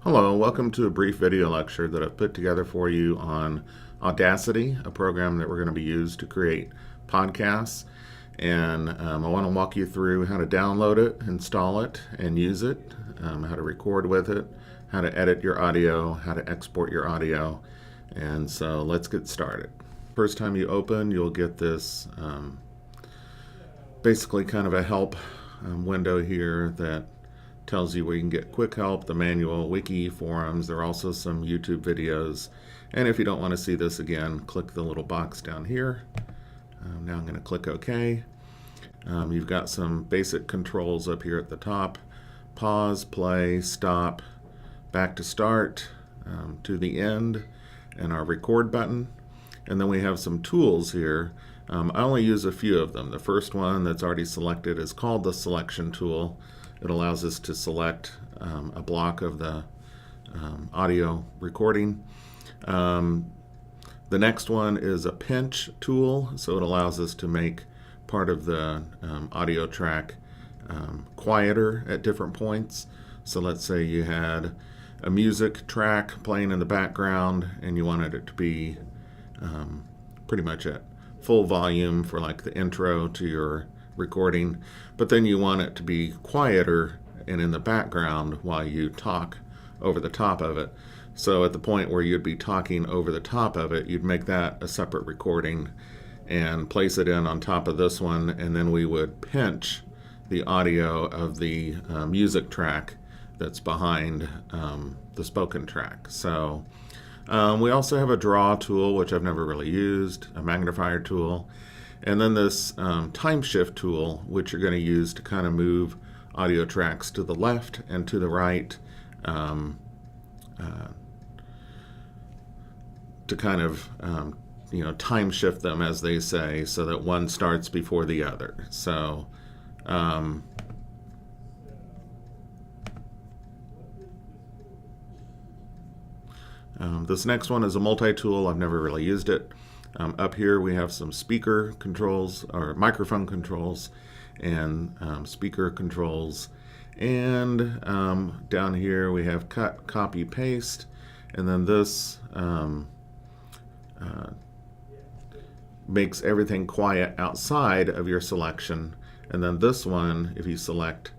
Hello, welcome to a brief video lecture that I've put together for you on Audacity, a program that we're going to be used to create podcasts. And I want to walk you through how to download it, install it, and use it, how to record with it, how to edit your audio, how to export your audio. And so let's get started. First time you open, you'll get this basically kind of a help window here that tells you where you can get quick help, the manual, wiki, forums. There are also some YouTube videos. And if you don't want to see this again, click the little box down here. Now I'm going to click OK. You've got some basic controls up here at the top. Pause, play, stop, back to start, to the end, and our record button. And then we have some tools here. I only use a few of them. The first one that's already selected is called the selection tool. It allows us to select a block of the audio recording. The next one is a pinch tool, so it allows us to make part of the audio track quieter at different points. So let's say you had a music track playing in the background and you wanted it to be pretty much at full volume for like the intro to your recording, but then you want it to be quieter and in the background while you talk over the top of it. So at the point where you'd be talking over the top of it, you'd make that a separate recording and place it in on top of this one, and then we would pinch the audio of the music track that's behind the spoken track. So we also have a draw tool, which I've never really used, a magnifier tool, and then this time shift tool, which you're going to use to kind of move audio tracks to the left and to the right, to kind of time shift them, as they say, so that one starts before the other. So this next one is a multi-tool. I've never really used it. Up here we have some speaker controls, or microphone controls, and speaker controls. And down here we have cut, copy, paste. And then this makes everything quiet outside of your selection. And then this one, if you select,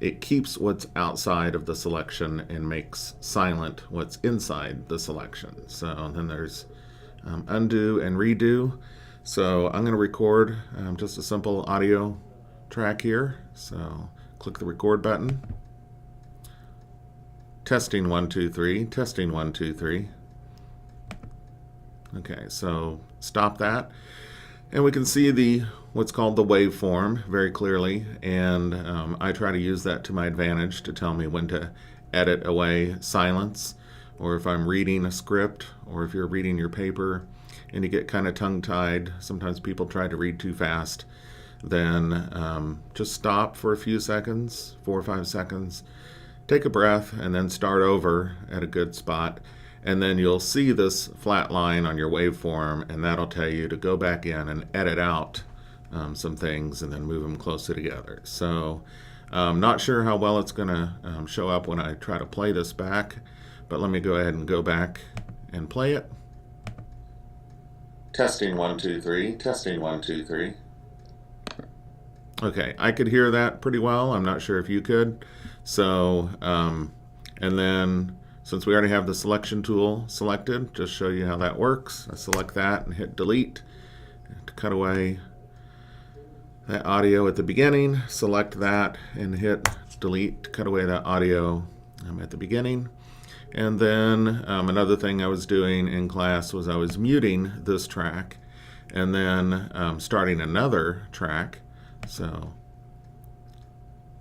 it keeps what's outside of the selection and makes silent what's inside the selection. So then there's undo and redo. So I'm going to record just a simple audio track here. So click the record button. Testing 1 2 3. Testing 1 2 3. Okay, so stop that. And we can see what's called the waveform very clearly, and I try to use that to my advantage to tell me when to edit away silence, or if I'm reading a script, or if you're reading your paper and you get kind of tongue-tied. Sometimes people try to read too fast. Then just stop for a few seconds, 4 or 5 seconds, take a breath, and then start over at a good spot. And then you'll see this flat line on your waveform, and that'll tell you to go back in and edit out some things and then move them closer together. So not sure how well it's going to show up when I try to play this back, but let me go ahead and go back and play it. Testing 1 2 3. Testing 1 2 3. Okay, I could hear that pretty well. I'm not sure if you could. So, and then since we already have the selection tool selected, just show you how that works. I select that and hit delete to cut away that audio at the beginning. Select that and hit delete to cut away that audio at the beginning. And then another thing I was doing in class was I was muting this track and then starting another track. So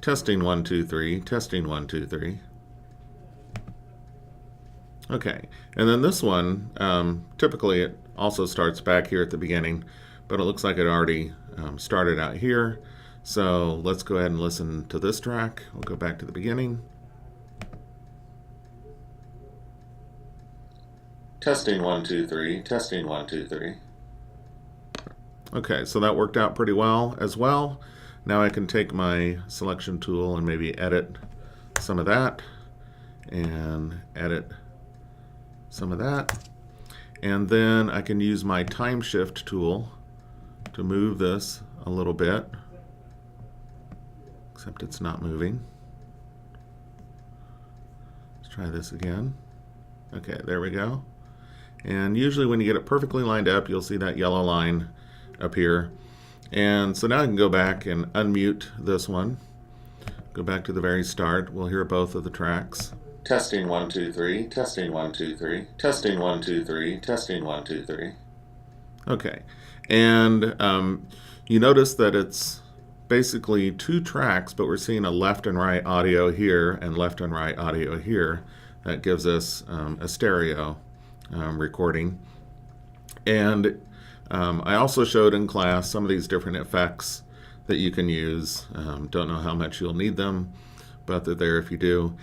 testing 1 2 3. Testing 1 2 3. Okay, and then this one, typically it also starts back here at the beginning, but it looks like it already started out here. So let's go ahead and listen to this track. We'll go back to the beginning. Testing 1 2 3. Testing 1 2 3. Okay, so that worked out pretty well as well. Now I can take my selection tool and maybe edit some of that. and edit some of that. And then I can use my time shift tool to move this a little bit, except it's not moving. Let's try this again. Okay, there we go. And usually when you get it perfectly lined up, you'll see that yellow line appear. And so now I can go back and unmute this one. Go back to the very start. We'll hear both of the tracks. Testing 1 2 3, testing 1 2 3, testing 1 2 3, testing 1 2 3. Okay, and you notice that it's basically two tracks, but we're seeing a left and right audio here and left and right audio here. That gives us a stereo recording. And I also showed in class some of these different effects that you can use. Don't know how much you'll need them, but they're there if you do.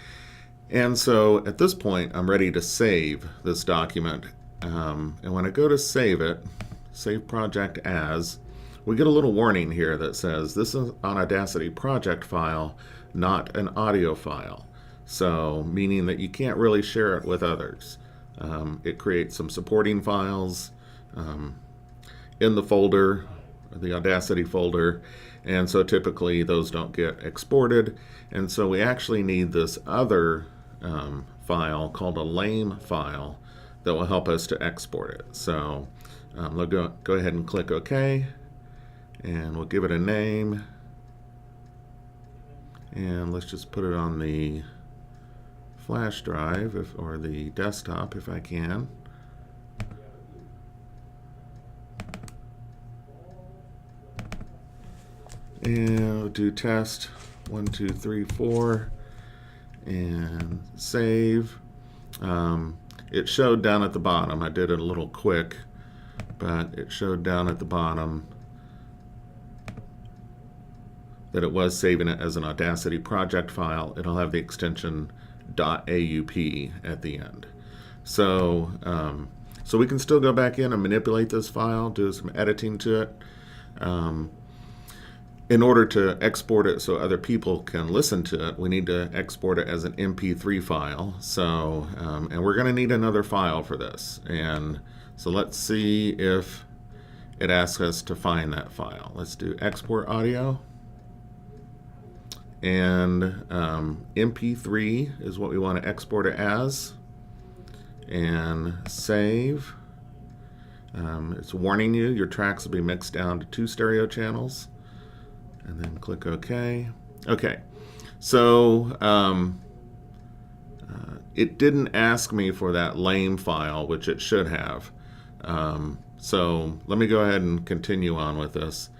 And so at this point, I'm ready to save this document. And when I go to save it, save project as, we get a little warning here that says this is an Audacity project file, not an audio file. So meaning that you can't really share it with others. It creates some supporting files in the folder, the Audacity folder, and so typically those don't get exported. And so we actually need this other file called a lame file that will help us to export it. So we'll go ahead and click OK, and we'll give it a name, and let's just put it on the flash drive or the desktop if I can. And we'll do test 1 2 3 4 and save. It showed down at the bottom. I did it a little quick, but it showed down at the bottom that it was saving it as an Audacity project file. It'll have the extension .aup at the end. So, so we can still go back in and manipulate this file, do some editing to it. In order to export it so other people can listen to it, we need to export it as an MP3 file. So, and we're going to need another file for this. And so let's see if it asks us to find that file. Let's do export audio. And MP3 is what we want to export it as. And save. It's warning you, your tracks will be mixed down to 2 stereo channels. And then click OK. Okay, so it didn't ask me for that lame file, which it should have. So let me go ahead and continue on with this.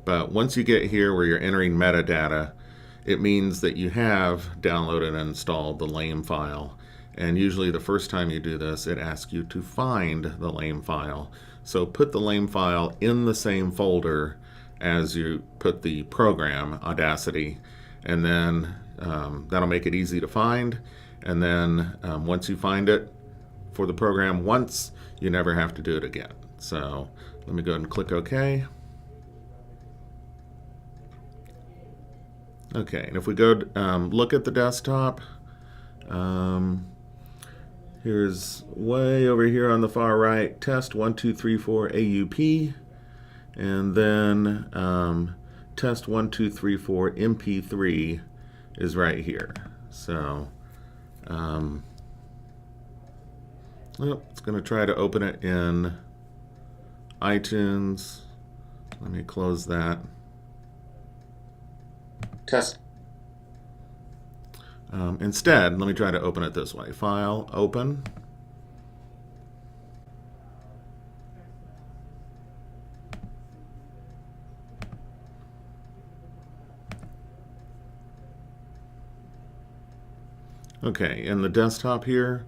But once you get here where you're entering metadata, it means that you have downloaded and installed the lame file. And usually the first time you do this, it asks you to find the lame file. So put the lame file in the same folder as you put the program, Audacity, and then that'll make it easy to find. And then once you find it for the program once, you never have to do it again. So let me go ahead and click OK. Okay, and if we go look at the desktop, here's way over here on the far right, test 1 2 3 4 AUP. And then test 1 2 3 4 MP3 is right here. So well, it's going to try to open it in iTunes. Let me close that. Test. Instead, let me try to open it this way. File, open. Okay, in the desktop here,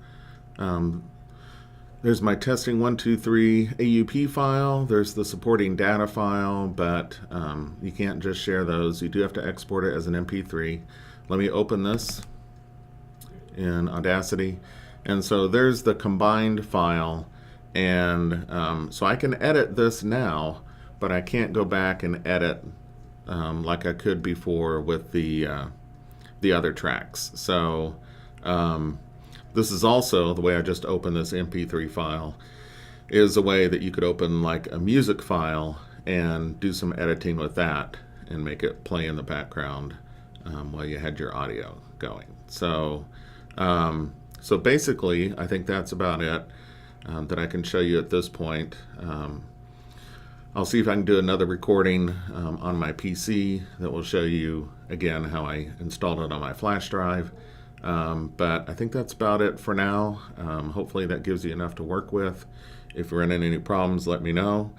there's my testing 1 2 3 AUP file. There's the supporting data file, but you can't just share those. You do have to export it as an MP3. Let me open this in Audacity. And so there's the combined file. And so I can edit this now, but I can't go back and edit like I could before with the other tracks. So This is also the way I just opened this MP3 file, is a way that you could open like a music file and do some editing with that and make it play in the background while you had your audio going. So basically, I think that's about it that I can show you at this point. I'll see if I can do another recording on my PC that will show you again how I installed it on my flash drive. But I think that's about it for now. Hopefully that gives you enough to work with. If you're running any problems, let me know.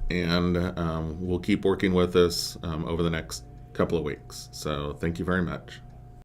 And we'll keep working with this over the next couple of weeks. So thank you very much.